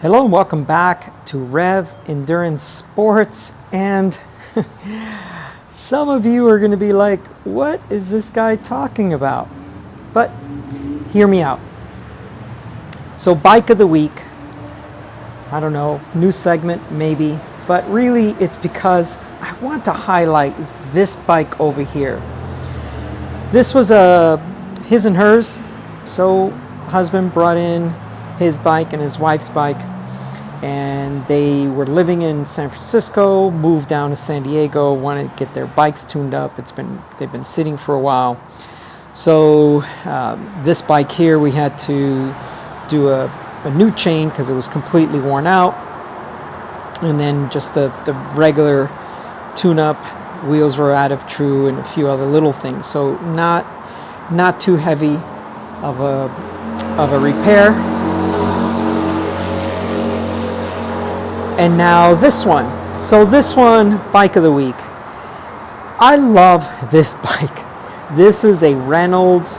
Hello and welcome back to Rev Endurance Sports. And some of you are going to be like, what is this guy talking about? But hear me out. So bike of the week, I don't know, new segment maybe, but really it's because I want to highlight this bike over here. This was his and hers. So husband brought in his bike and his wife's bike, and they were living in San Francisco, moved down to San Diego, wanted to get their bikes tuned up. They've been sitting for a while. So this bike here, we had to do a new chain because it was completely worn out, and then just the regular tune-up. Wheels were out of true and a few other little things. So not too heavy of a repair. And now this one. So this one, bike of the week. I love this bike. This is a Reynolds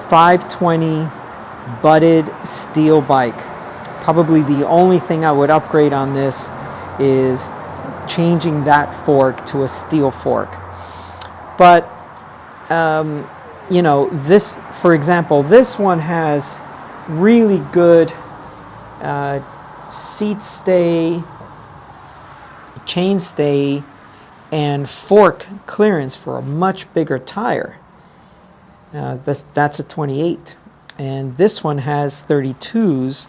520 butted steel bike. Probably the only thing I would upgrade on this is changing that fork to a steel fork. But this, for example, this one has really good seat stay, chain stay, and fork clearance for a much bigger tire. That's a 28, and this one has 32s,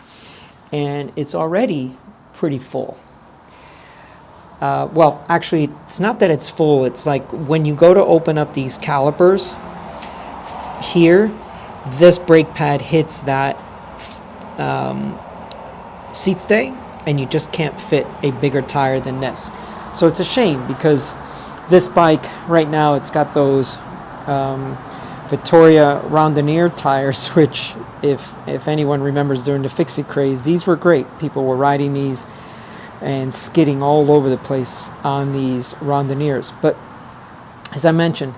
and it's already pretty full. Well, actually, it's not that it's full. It's like when you go to open up these calipers here, this brake pad hits that seat stay, and you just can't fit a bigger tire than this. So it's a shame because this bike right now, it's got those Vittoria Randonneur tires, which if anyone remembers during the fix-it craze, these were great. People were riding these and skidding all over the place on these Randonneurs. But as I mentioned,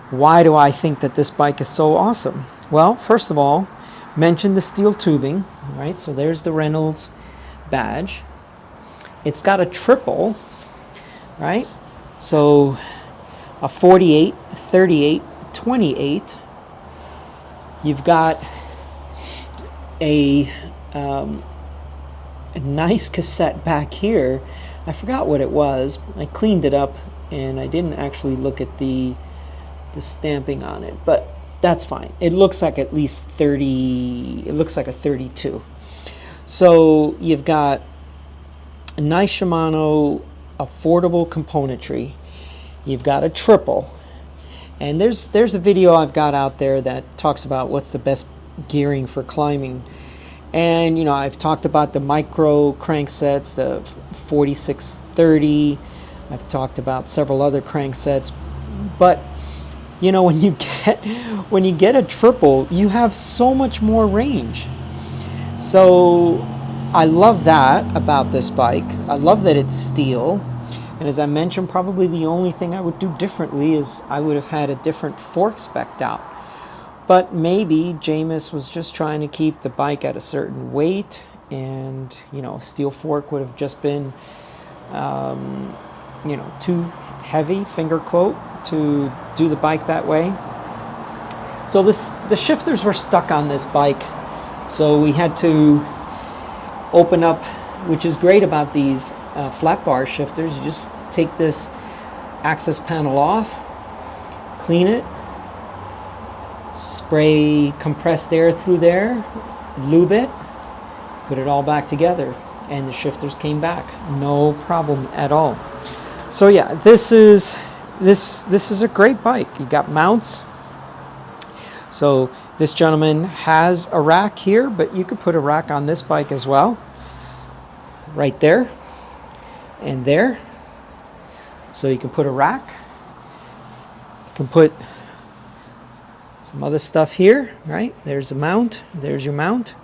why do I think that this bike is so awesome? Well, first of all, mention the steel tubing, right? So there's the Reynolds badge. It's got a triple, right? So a 48, 38, 28. You've got a nice cassette back here. I forgot what it was. I cleaned it up and I didn't actually look at the stamping on it, but that's fine. It looks like at least 30, it looks like a 32. So you've got a nice Shimano affordable componentry. You've got a triple. And there's a video I've got out there that talks about what's the best gearing for climbing. And I've talked about the micro cranksets, the 4630. I've talked about several other cranksets, but when you get a triple, you have so much more range. So I love that about this bike. I love that it's steel. And as I mentioned, probably the only thing I would do differently is I would have had a different fork spec'd out. But maybe Jameis was just trying to keep the bike at a certain weight, and a steel fork would have just been too heavy, finger quote, to do the bike that way. So the shifters were stuck on this bike, so we had to open up, which is great about these flat bar shifters. You just take this access panel off, clean it, spray compressed air through there, lube it, put it all back together, and the shifters came back, no problem at all. So yeah, this is a great bike. You got mounts. So this gentleman has a rack here, but you could put a rack on this bike as well, right there and there. So you can put a rack. You can put some other stuff here, right? There's a mount. There's your mount.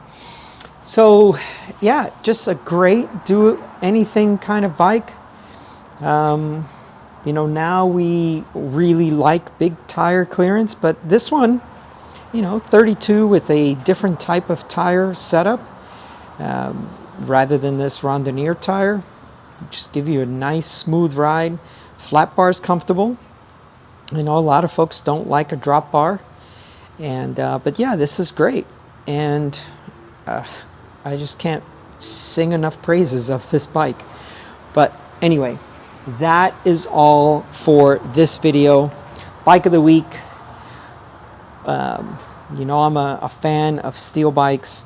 So yeah, just a great do anything kind of bike. Now we really like big tire clearance, but this one, 32 with a different type of tire setup, rather than this randonneur tire. Just give you a nice smooth ride. Flat bar is comfortable. I know a lot of folks don't like a drop bar, and but yeah, this is great, and I just can't sing enough praises of this bike. But anyway, that is all for this video. Bike of the week. You know, I'm a fan of steel bikes.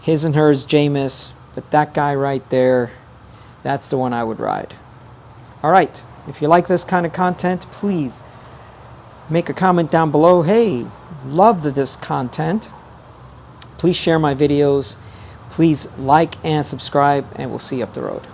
His and hers, Jameis, but that guy right there, that's the one I would ride. All right, if you like this kind of content, please make a comment down below. Hey, love this content. Please share my videos. Please like and subscribe, and we'll see you up the road.